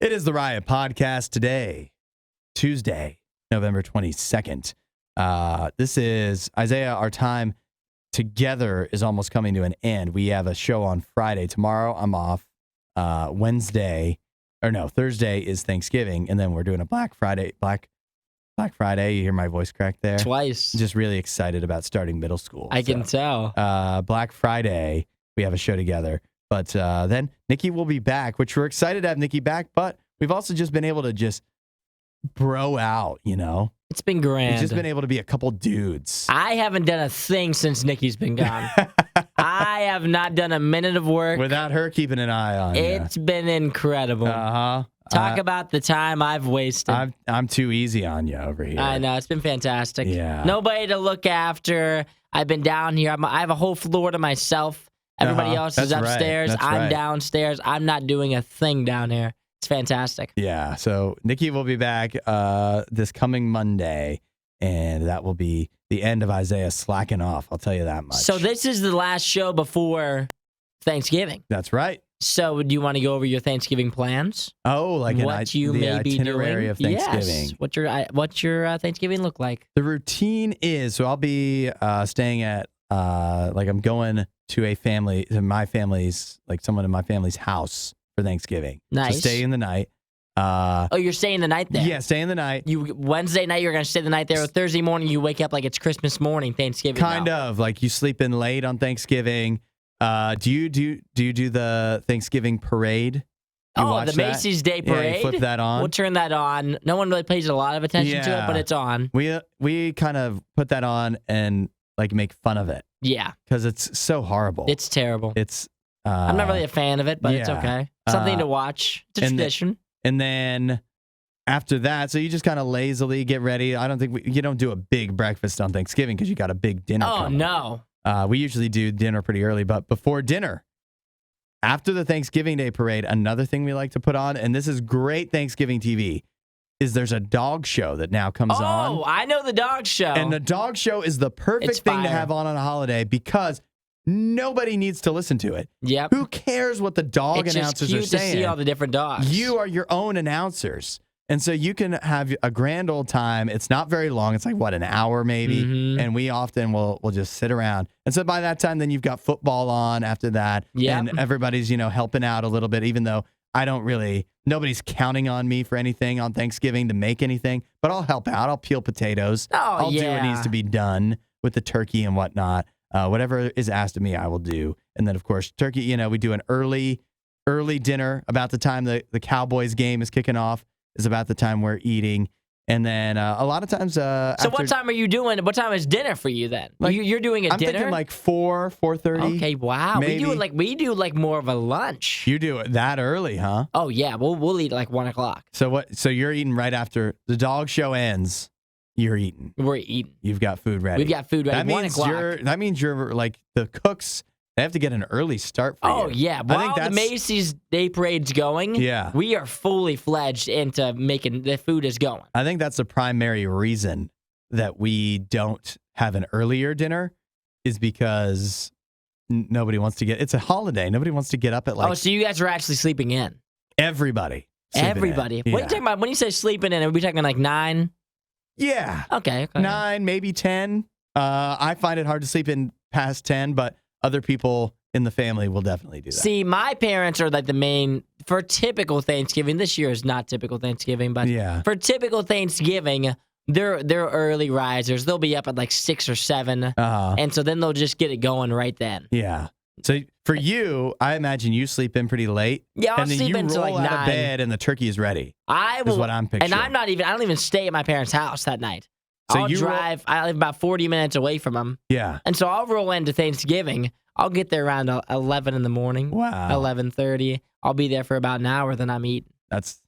It is the Riot Podcast today, Tuesday, November 22nd. This is, Isaiah, our time together is almost coming to an end. We have a show on Friday. Tomorrow I'm off. Thursday is Thanksgiving, and then we're doing a Black Friday. Black Friday. You hear my voice crack there? Twice. Just really excited about starting middle school. I can tell. Black Friday, we have a show together. But then Nikki will be back, which we're excited to have Nikki back. But we've also just been able to just bro out, you know? It's been grand. We've just been able to be a couple dudes. I haven't done a thing since Nikki's been gone. I have not done a minute of work. Without her keeping an eye on you. It's been incredible. Uh-huh. Talk about the time I've wasted. I'm too easy on you over here. I know. It's been fantastic. Yeah. Nobody to look after. I've been down here. I have a whole floor to myself. Everybody else is upstairs. I'm downstairs. I'm not doing a thing down here. It's fantastic. Yeah. So Nikki will be back this coming Monday, and that will be the end of Isaiah slacking off. I'll tell you that much. So this is the last show before Thanksgiving. That's right. So do you want to go over your Thanksgiving plans? Oh, like the itinerary of Thanksgiving. Yes. What's your Thanksgiving look like? The routine is, so I'll be staying at, I'm going to someone in my family's house for Thanksgiving. Nice. So stay in the night. You're staying the night there? Yeah, staying the night. Wednesday night, you're going to stay the night there. Thursday morning, you wake up like it's Christmas morning, Thanksgiving. Kind of. Like you sleep in late on Thanksgiving. Do you do the Thanksgiving parade? The Macy's Day Parade? Yeah, you flip that on. We'll turn that on. No one really pays a lot of attention to it, but it's on. We kind of put that on and make fun of it. Yeah. Because it's so horrible. It's terrible. It's. I'm not really a fan of it, but it's okay. Something to watch. It's a tradition. And then after that, so you just kind of lazily get ready. I don't think you don't do a big breakfast on Thanksgiving because you got a big dinner coming. No. We usually do dinner pretty early, but before dinner, after the Thanksgiving Day parade, another thing we like to put on, and this is great Thanksgiving TV, is there's a dog show that now comes on. Oh, I know the dog show. And the dog show is the perfect thing to have on a holiday because nobody needs to listen to it. Yep. Who cares what the dog announcers are saying? It's just cute to see all the different dogs. You are your own announcers. And so you can have a grand old time. It's not very long. It's an hour maybe. Mm-hmm. And we often will just sit around. And so by that time, then you've got football on after that. Yep. And everybody's, helping out a little bit, even though nobody's counting on me for anything on Thanksgiving to make anything. But I'll help out. I'll peel potatoes. I'll do what needs to be done with the turkey and whatnot. Whatever is asked of me, I will do. And then, of course, turkey, we do an early dinner about the time the Cowboys game is kicking off. Is about the time we're eating. And then a lot of times... So what time are you doing? What time is dinner for you then? You're doing a dinner? I'm thinking 4:30. Okay, wow. Maybe. We do more of a lunch. You do it that early, huh? Oh, yeah. We'll eat 1 o'clock. So you're eating right after the dog show ends. You're eating. We're eating. You've got food ready. We've got food ready. 1 o'clock. That means you're the cooks... They have to get an early start for you. Oh, yeah. While the Macy's Day Parade's going, we are fully fledged into making the food is going. I think that's the primary reason that we don't have an earlier dinner is because nobody wants to it's a holiday. Nobody wants to get up at so you guys are actually sleeping in? Everybody. Everybody. Yeah. What are you talking about? When you say sleeping in, are we talking 9? Yeah. Okay. 9, maybe 10. I find it hard to sleep in past 10, but other people in the family will definitely do that. See, my parents are the main, for typical Thanksgiving, this year is not typical Thanksgiving, but for typical Thanksgiving, they're early risers. They'll be up at 6 or 7, and so then they'll just get it going right then. Yeah. So for you, I imagine you sleep in pretty late. Yeah, I'll sleep until 9. You roll out of bed and the turkey is ready. Is what I'm picturing. And I don't even stay at my parents' house that night. So I live about 40 minutes away from them. Yeah. And so I'll roll into Thanksgiving. I'll get there around 11 in the morning. Wow. 11:30. I'll be there for about an hour, then I'm eating. That's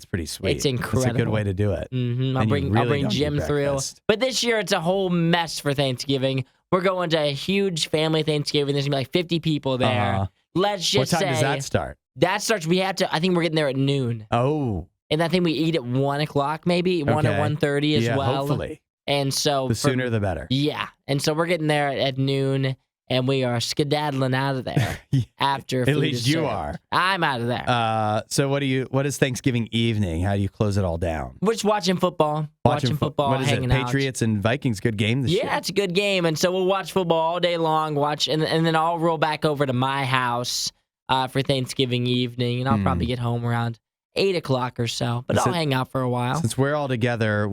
pretty sweet. It's incredible. That's a good way to do it. Mm-hmm. I'll bring Jim through. But this year, it's a whole mess for Thanksgiving. We're going to a huge family Thanksgiving. There's going to be 50 people there. Let's just say... What time does that start? That starts, I think we're getting there at noon. Oh. And I think we eat at 1 o'clock maybe, 1 or 1:30 as well. Hopefully. And so... The sooner the better. Yeah. And so we're getting there at noon. and we are skedaddling out of there after food At least is you served. are. I'm out of there. So what is Thanksgiving evening? How do you close it all down? We're just watching football. Watching football, what is hanging it? out. Patriots and Vikings, good game this year. Yeah, it's a good game. And so we'll watch football all day long, and then I'll roll back over to my house for Thanksgiving evening, and I'll probably get home around 8 o'clock or so. But I'll hang out for a while. Since we're all together,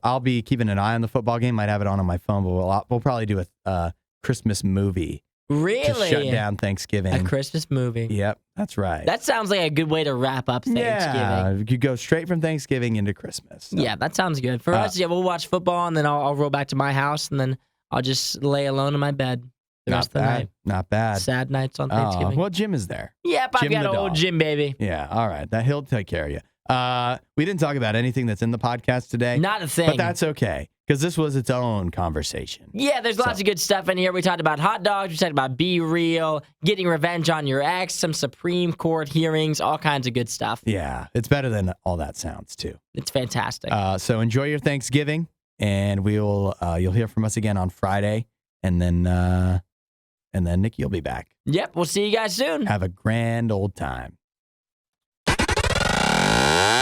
I'll be keeping an eye on the football game. Might have it on my phone, but we'll probably do a Christmas movie. Really? To shut down Thanksgiving. A Christmas movie. Yep, that's right. That sounds like a good way to wrap up Thanksgiving. Yeah, you could go straight from Thanksgiving into Christmas. So. Yeah, that sounds good. For us, we'll watch football, and then I'll roll back to my house, and then I'll just lay alone in my bed the rest of the night. Not bad. Sad nights on Thanksgiving. Well, Jim is there. Yep, I've got an old Jim, baby. Yeah, all right. He'll take care of you. We didn't talk about anything that's in the podcast today. Not a thing. But that's okay, because this was its own conversation. Yeah, there's lots of good stuff in here. We talked about hot dogs. We talked about BeReal, getting revenge on your ex, some Supreme Court hearings, all kinds of good stuff. Yeah, it's better than all that sounds, too. It's fantastic. So enjoy your Thanksgiving, and you'll hear from us again on Friday, and then Nikki will be back. Yep, we'll see you guys soon. Have a grand old time.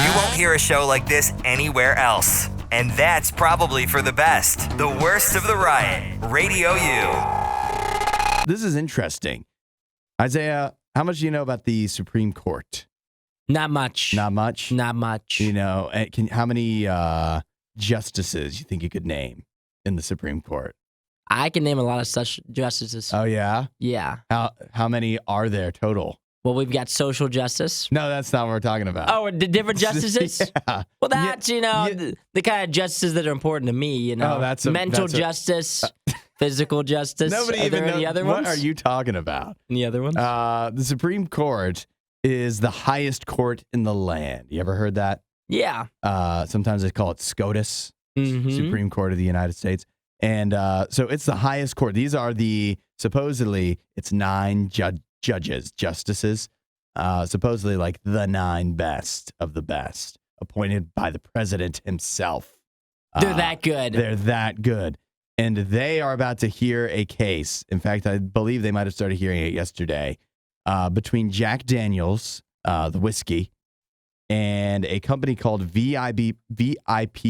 You won't hear a show like this anywhere else. And that's probably for the best. The worst of the riot. Radio U. This is interesting. Isaiah, how much do you know about the Supreme Court? Not much. Not much? Not much. You know, how many justices you think you could name in the Supreme Court? I can name a lot of such justices. Oh, yeah? Yeah. How many are there total? Well, we've got social justice. No, that's not what we're talking about. Oh, the different justices? Yeah. Well, that's, the kind of justices that are important to me, Oh, that's mental justice, physical justice. Nobody are even there any knows. other What ones? are you talking about? Any other ones? The Supreme Court is the highest court in the land. You ever heard that? Yeah. Sometimes they call it SCOTUS, Supreme Court of the United States. And so it's the highest court. These are supposedly, it's 9 justices, supposedly like the 9 best of the best, appointed by the president himself. They're that good. They're that good. And they are about to hear a case. In fact, I believe they might have started hearing it yesterday, between Jack Daniels, the whiskey, and a company called VIP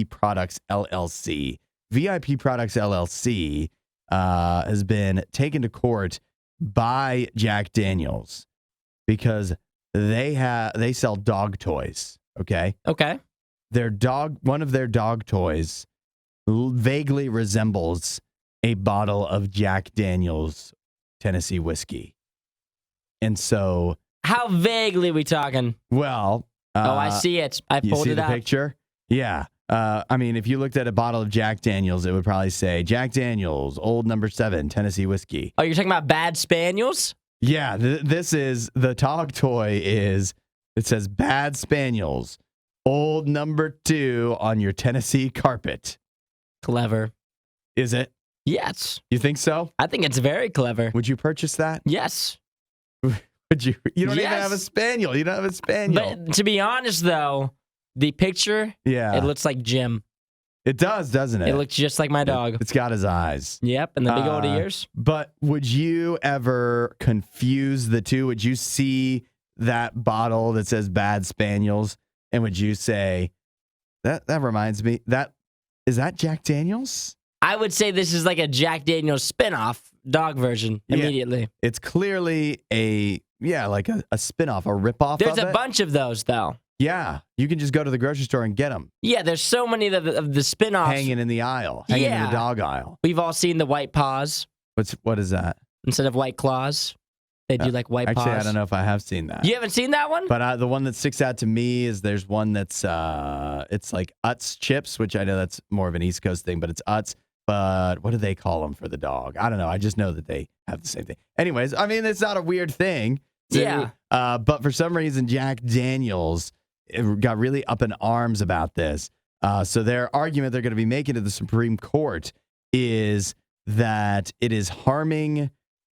Products LLC. VIP Products LLC has been taken to court by Jack Daniels because they sell dog toys. Okay. Okay. One of their dog toys vaguely resembles a bottle of Jack Daniels Tennessee whiskey, and so how vaguely are we talking? Well, I see it. I pulled you see it the out. picture. Yeah. I mean, if you looked at a bottle of Jack Daniels, it would probably say Jack Daniels, Old No. 7 Tennessee whiskey. Oh, you're talking about Bad Spaniels? Yeah, this is the dog toy. It says Bad Spaniels, Old No. 2 on your Tennessee carpet. Clever. Is it? Yes. You think so? I think it's very clever. Would you purchase that? Yes. Would you? You don't even have a spaniel. You don't have a spaniel. But to be honest, though, the picture, it looks like Jim. It does, doesn't it? It looks just like my dog. It's got his eyes. Yep, and the big old ears. But would you ever confuse the two? Would you see that bottle that says Bad Spaniels, and would you say, that reminds me, is that Jack Daniels? I would say this is like a Jack Daniels spinoff dog version immediately. It's clearly like a spinoff, a ripoff. There's a bunch of those, though. Yeah, you can just go to the grocery store and get them. Yeah, there's so many of the spinoffs. Hanging in the aisle, hanging in the dog aisle. We've all seen the white paws. What is that? Instead of white claws, they do like white paws. Actually, I don't know if I have seen that. You haven't seen that one? But the one that sticks out to me is there's one that's, it's like Utz chips, which I know that's more of an East Coast thing, but it's Utz. But what do they call them for the dog? I don't know. I just know that they have the same thing. Anyways, I mean, it's not a weird thing. Yeah. But for some reason, Jack Daniels got really up in arms about this. So their argument they're going to be making to the Supreme Court is that it is harming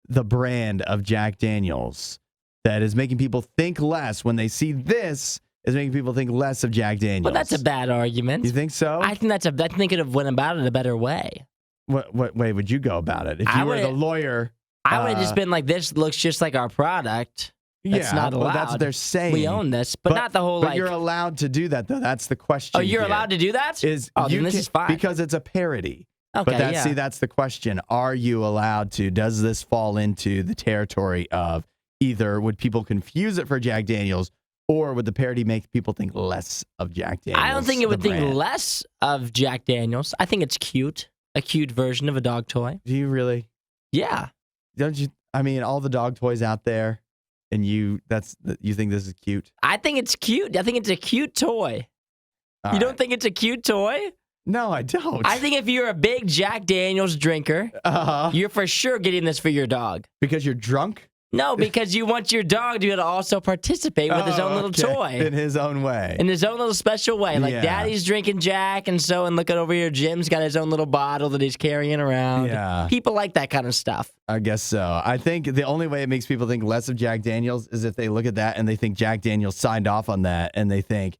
the brand of Jack Daniels, that is making people think less when they see this. Is making people think less of Jack Daniels. Well, that's a bad argument. You think so? I think I think it could have went about it a better way. What way would you go about it if you were the lawyer? I would have just been like, this looks just like our product. That's not allowed. Well, that's what they're saying. We own this, but not the whole But you're allowed to do that, though. That's the question. Oh, you're allowed to do that? Then this is fine. Because it's a parody. Okay, But that's the question. Are you allowed to? Does this fall into the territory of either would people confuse it for Jack Daniels, or would the parody make people think less of Jack Daniels? I don't think it would think less of Jack Daniels. I think it's cute. A cute version of a dog toy. Do you really? Yeah. Don't you? I mean, all the dog toys out there, and you think this is cute? I think it's cute. I think it's a cute toy. You don't think it's a cute toy? No, I don't. I think if you're a big Jack Daniels drinker, you're for sure getting this for your dog. Because you're drunk? No, because you want your dog to be able to also participate with his own little toy. In his own way. In his own little special way. Like Daddy's drinking Jack, and looking over here, Jim's got his own little bottle that he's carrying around. Yeah. People like that kind of stuff. I guess so. I think the only way it makes people think less of Jack Daniels is if they look at that and they think Jack Daniels signed off on that, and they think,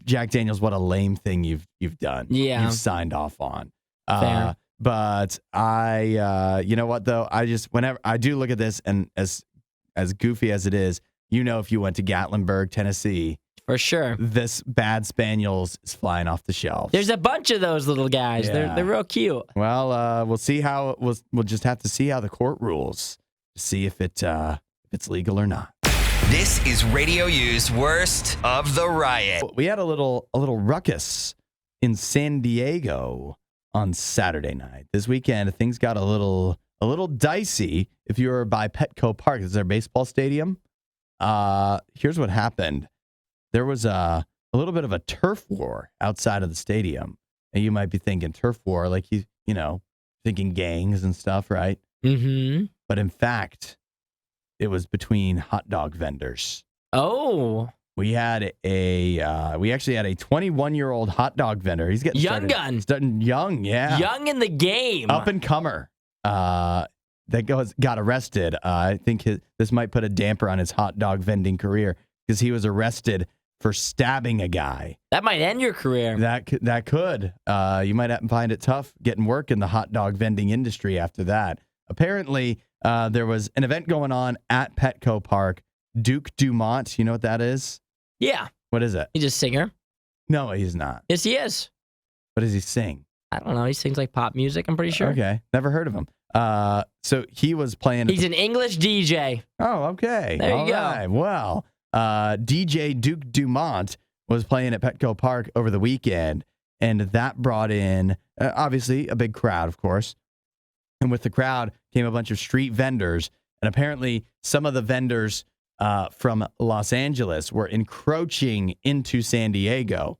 Jack Daniels, what a lame thing you've done. Yeah. You've signed off on. Fair. But you know what, though? Whenever I do look at this, and as goofy as it is, if you went to Gatlinburg, Tennessee, for sure, this Bad Spaniels is flying off the shelves. There's a bunch of those little guys. Yeah. They're real cute. Well, we'll see how we'll just have to see how the court rules to see if it's legal or not. This is Radio U's Worst of the Riot. We had a little ruckus in San Diego on Saturday night. This weekend, things got a little dicey if you were by Petco Park. This is their baseball stadium. Here's what happened. There was a little bit of a turf war outside of the stadium. And you might be thinking turf war, like thinking gangs and stuff, right? Mm-hmm. But in fact, it was between hot dog vendors. Oh. We actually had a 21-year-old hot dog vendor. He's getting starting young, yeah. Young in the game. Up and comer. That got arrested. I think this might put a damper on his hot dog vending career because he was arrested for stabbing a guy. That might end your career. That could. You might find it tough getting work in the hot dog vending industry after that. Apparently, there was an event going on at Petco Park. Duke Dumont, you know what that is? Yeah. What is it? He's a singer. No, he's not. Yes, he is. What does he sing? I don't know. He sings like pop music, I'm pretty sure. Okay. Never heard of him. So he was playing. He's an English DJ. Oh, okay. There you go. Right. Well, DJ Duke Dumont was playing at Petco Park over the weekend, and that brought in, obviously, a big crowd, of course. And with the crowd came a bunch of street vendors, and apparently some of the vendors from Los Angeles were encroaching into San Diego,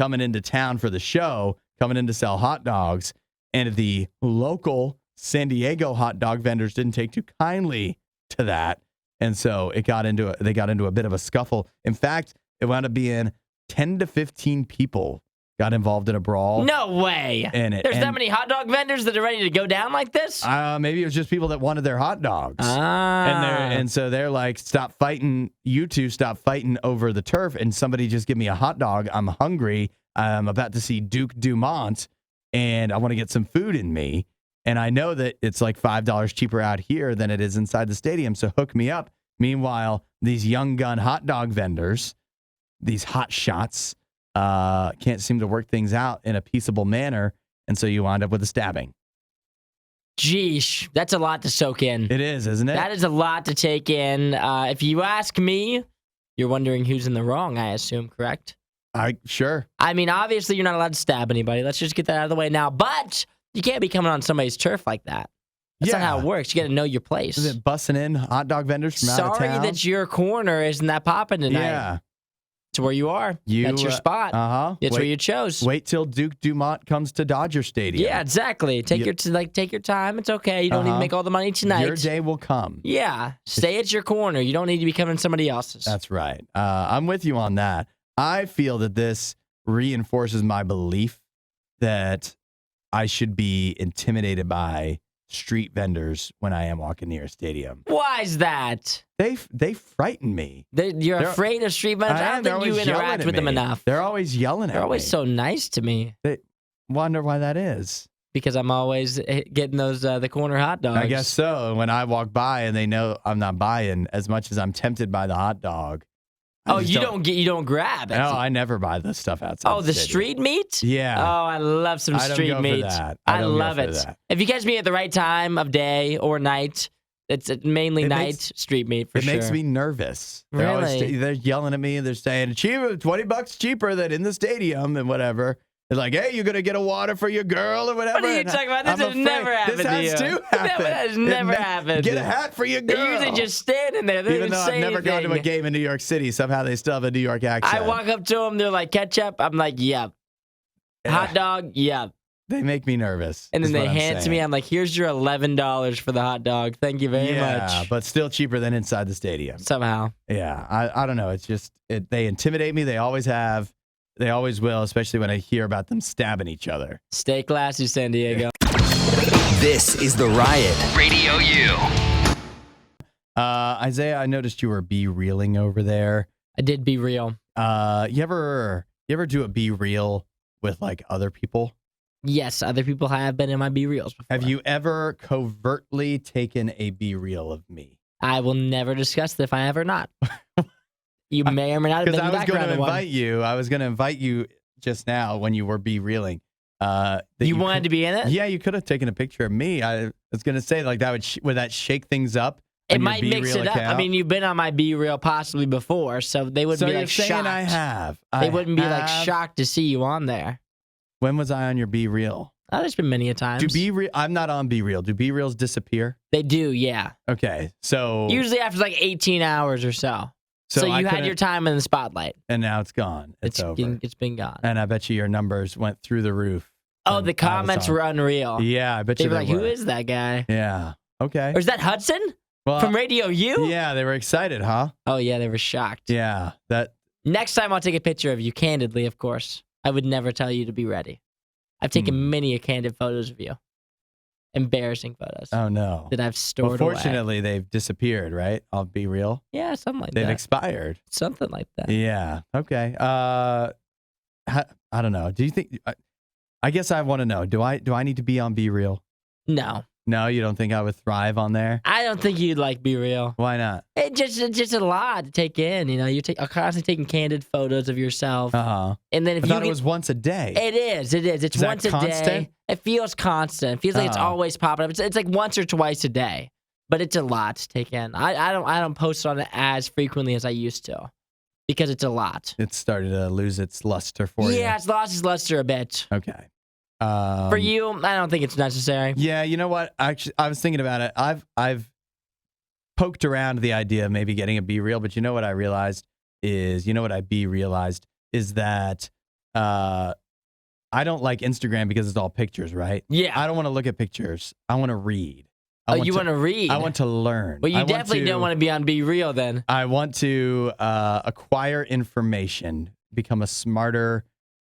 coming into town for the show, coming in to sell hot dogs, and the local San Diego hot dog vendors didn't take too kindly to that, and so they got into a bit of a scuffle. In fact, it wound up being 10 to 15 people got involved in a brawl. No way. There's that many hot dog vendors that are ready to go down like this? Maybe it was just people that wanted their hot dogs. And so they're like, stop fighting. You two stop fighting over the turf, and somebody just give me a hot dog. I'm hungry. I'm about to see Duke Dumont, and I want to get some food in me. And I know that it's like $5 cheaper out here than it is inside the stadium, so hook me up. Meanwhile, these young gun hot dog vendors, these hot shots, can't seem to work things out in a peaceable manner, and so you wind up with a stabbing. Geesh, that's a lot to soak in. It is, isn't it? That is a lot to take in. If you ask me, you're wondering who's in the wrong, I assume, correct? Sure. I mean, obviously, you're not allowed to stab anybody. Let's just get that out of the way now. But you can't be coming on somebody's turf like that. That's not how it works. You got to know your place. Is it busting in hot dog vendors from out of town? Sorry that your corner isn't that popping tonight. Yeah. It's where you are. That's your spot. That's where you chose. Wait till Duke Dumont comes to Dodger Stadium. Yeah, exactly. Take your time. It's okay. You don't need to make all the money tonight. Your day will come. Yeah. Stay at your corner. You don't need to be coming to somebody else's. That's right. I'm with you on that. I feel that this reinforces my belief that I should be intimidated by street vendors when I am walking near a stadium. Why is that? They frighten me. You're afraid of street vendors? I don't think you interact with them enough. They're always yelling at me. They're always so nice to me. They wonder why that is. because I'm always getting those the corner hot dogs. I guess so. When I walk by and they know I'm not buying, as much as I'm tempted by the hot dog. You don't grab it. No, I never buy the stuff outside. Oh, the street meat? Yeah. Oh, I love some street meat. I love it. If you catch me at the right time of day or night, it's mainly night street meat for sure. It makes me nervous. Really? They're yelling at me and they're saying, cheaper, $20 cheaper than in the stadium and whatever. They're like, hey, you're going to get a water for your girl or whatever. What are you talking about? This has never happened to you. This has to happen. That has never happened. Get a hat for your girl. They're usually just standing there. They Even though I've never gone to a game in New York City, somehow they still have a New York accent. I walk up to them. They're like, ketchup? I'm like, yeah. Hot dog? Yeah. They make me nervous. And then they hand it to me. I'm like, here's your $11 for the hot dog. Thank you very much. Yeah, but still cheaper than inside the stadium. Somehow. Yeah, I don't know. It's just, they intimidate me. They always have. They always will, especially when I hear about them stabbing each other. Stay classy, San Diego. This is The Riot. Radio U. Isaiah, I noticed you were BeRealing over there. I did BeReal. You ever do a BeReal with like other people? Yes, other people have been in my BeReals before. Have you ever covertly taken a BeReal of me? I will never discuss if I have or not. You may or may not have been in the background of one. I was going to invite you just now when you were BeRealing. You wanted to be in it? Yeah, you could have taken a picture of me. I was going to say, like, that would that shake things up? It might mix it up. I mean, you've been on my BeReal possibly before, so they wouldn't be like shocked. I have. They wouldn't be like shocked to see you on there. When was I on your BeReal? Oh, there's been many a times. I'm not on BeReal. Do BeReals disappear? They do, yeah. Okay, so usually after like 18 hours or so. So you had your time in the spotlight. And now it's gone. It's over. It's been gone. And I bet you your numbers went through the roof. Oh, the comments were unreal. Yeah, I bet they were like, who is that guy? Yeah. Okay. Or is that Hudson? From RadioU? Yeah, they were excited, huh? Oh, yeah, they were shocked. Yeah. Next time I'll take a picture of you, candidly, of course. I would never tell you to be ready. I've taken many candid photos of you. Embarrassing photos. Oh, no. That I've stored away. Fortunately, they've disappeared, right? I'll be real. Yeah, something like that. They've that. expired. Something like that. Yeah. Okay. I don't know. Do you think... I guess I want to know. Do I need to be on BeReal? No. No, you don't think I would thrive on there? I don't think you'd like BeReal. Why not? It's just a lot to take in. You know, you're constantly taking candid photos of yourself. And then if I thought it was once a day. It is. It's once a day. It feels constant. It feels like it's always popping up. It's like once or twice a day, but it's a lot to take in. I don't post on it as frequently as I used to because it's a lot. It's started to lose its luster for you. Yeah, it's lost its luster a bit. Okay. For you, I don't think it's necessary. Yeah, you know what? Actually, I was thinking about it. I've poked around the idea of maybe getting a BeReal, but you know what I realized is that I don't like Instagram because it's all pictures, right? Yeah. I don't want to look at pictures. I want to read. You want to read? I want to learn. Well, you definitely don't want to be on BeReal then. I want to acquire information, become a smarter,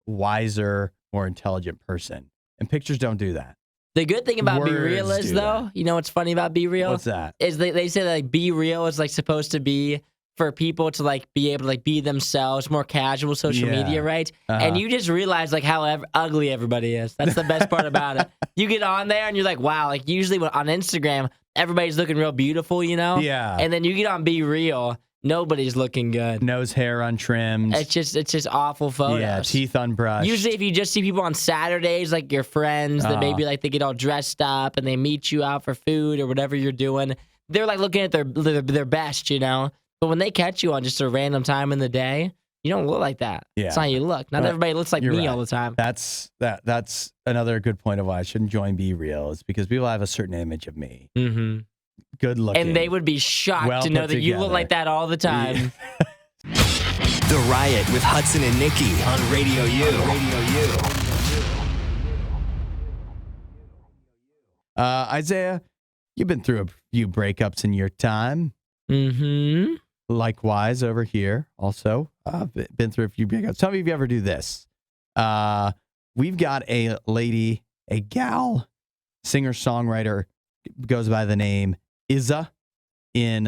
wiser, more intelligent person. And pictures don't do that. The good thing about BeReal is, though, you know what's funny about BeReal? What's that? Is they say that like BeReal is like supposed to be for people to like be able to like be themselves, more casual social media, right? And you just realize like how ugly everybody is. That's the best part about it. You get on there and you're like, wow, like usually on Instagram, everybody's looking real beautiful, you know? Yeah. And then you get on BeReal, nobody's looking good. Nose hair untrimmed. It's just awful photos. Yeah, teeth unbrushed. Usually if you just see people on Saturdays, like your friends, that maybe like they get all dressed up and they meet you out for food or whatever you're doing, they're like looking at their best, you know? But when they catch you on just a random time in the day, you don't look like that. Yeah. That's not how you look. Not everybody looks like me all the time. That's another good point of why I shouldn't join BeReal is because people have a certain image of me. Mm-hmm. Good looking. And they would be shocked to know that you look like that all the time. The Riot with Hudson and Nikki on Radio U. Isaiah, you've been through a few breakups in your time. Mm-hmm. Likewise, over here, also, been through a few breakups. Tell me if you ever do this. We've got a lady, a gal, singer-songwriter, goes by the name Isa in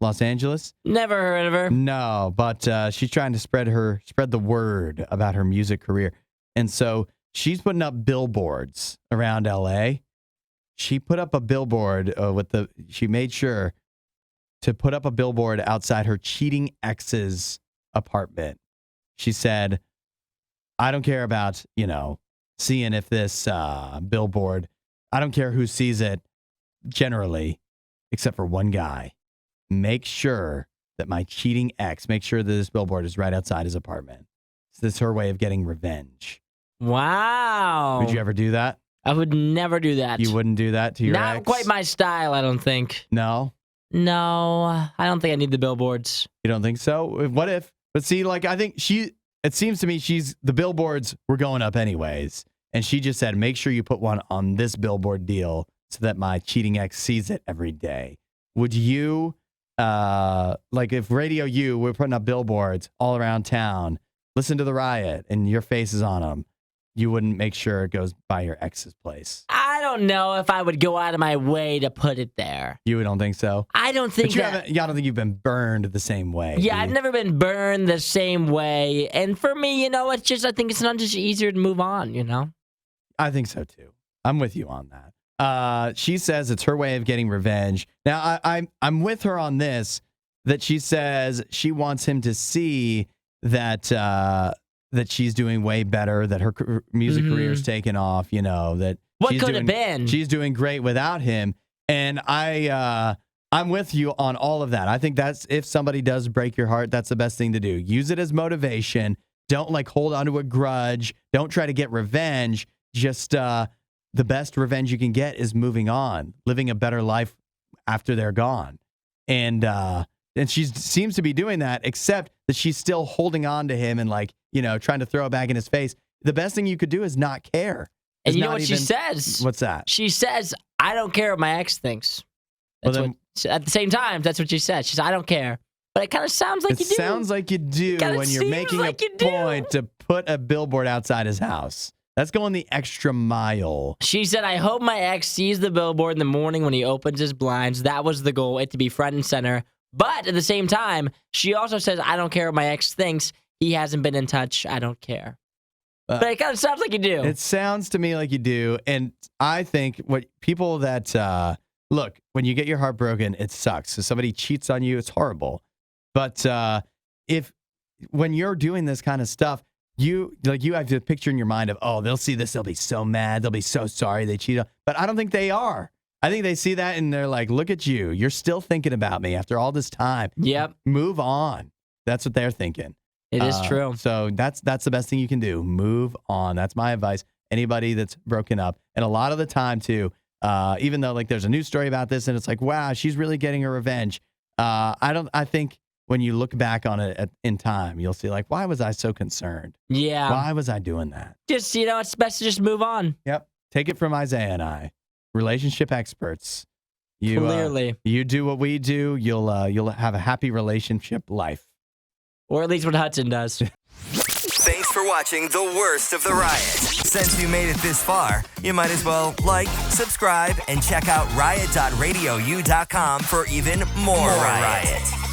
Los Angeles. Never heard of her. No, but she's trying to spread the word about her music career. And so she's putting up billboards around LA. She put up a billboard she made sure to put up a billboard outside her cheating ex's apartment. She said, I don't care about, seeing if this billboard, I don't care who sees it generally, except for one guy. Make sure that my cheating ex, make sure that this billboard is right outside his apartment. So this is her way of getting revenge. Wow. Would you ever do that? I would never do that. You wouldn't do that to your ex? Not quite my style, I don't think. No? No, I don't think I need the billboards. You don't think so? What if? But see, I think it seems to me the billboards were going up anyways. And she just said, make sure you put one on this billboard deal so that my cheating ex sees it every day. Would you, if RadioU, we're putting up billboards all around town, listen to the riot and your face is on them, you wouldn't make sure it goes by your ex's place? I don't know if I would go out of my way to put it there. You don't think so? I don't think I don't think you've been burned the same way. Yeah, I've never been burned the same way. And for me, I think it's not just easier to move on, I think so too. I'm with you on that. She says it's her way of getting revenge. Now, I'm with her on this, that she says she wants him to see that she's doing way better, that her music career's taken off, that what could have been. She's doing great without him. And I'm with you on all of that. I think that's, if somebody does break your heart, that's the best thing to do. Use it as motivation. Don't hold on to a grudge. Don't try to get revenge. Just the best revenge you can get is moving on, living a better life after they're gone. And she seems to be doing that, except that she's still holding on to him and trying to throw it back in his face. The best thing you could do is not care. And you know what she says? What's that? She says, I don't care what my ex thinks. At the same time, that's what she said. She said, I don't care. But it kind of sounds like you do. It sounds like you do when you're making a point to put a billboard outside his house. That's going the extra mile. She said, I hope my ex sees the billboard in the morning when he opens his blinds. That was the goal, it to be front and center. But at the same time, she also says, I don't care what my ex thinks. He hasn't been in touch. I don't care. But it kind of sounds like you do. It sounds to me like you do. And I think what people that, look, when you get your heart broken, it sucks. So somebody cheats on you, it's horrible. But when you're doing this kind of stuff, you have to picture in your mind of, they'll see this, they'll be so mad, they'll be so sorry they cheated. But I don't think they are. I think they see that and they're like, look at you. You're still thinking about me after all this time. Yep. Move on. That's what they're thinking. It is true. So that's the best thing you can do. Move on. That's my advice. Anybody that's broken up. And a lot of the time too, even though there's a news story about this and it's wow, she's really getting her revenge. I think when you look back on it in time, you'll see why was I so concerned? Yeah. Why was I doing that? Just, it's best to just move on. Yep. Take it from Isaiah and I, relationship experts. Clearly. You do what we do, you'll have a happy relationship life. Or at least what Hudson does. Thanks for watching the worst of the riot. Since you made it this far, you might as well subscribe, and check out riot.radiou.com for even more riot.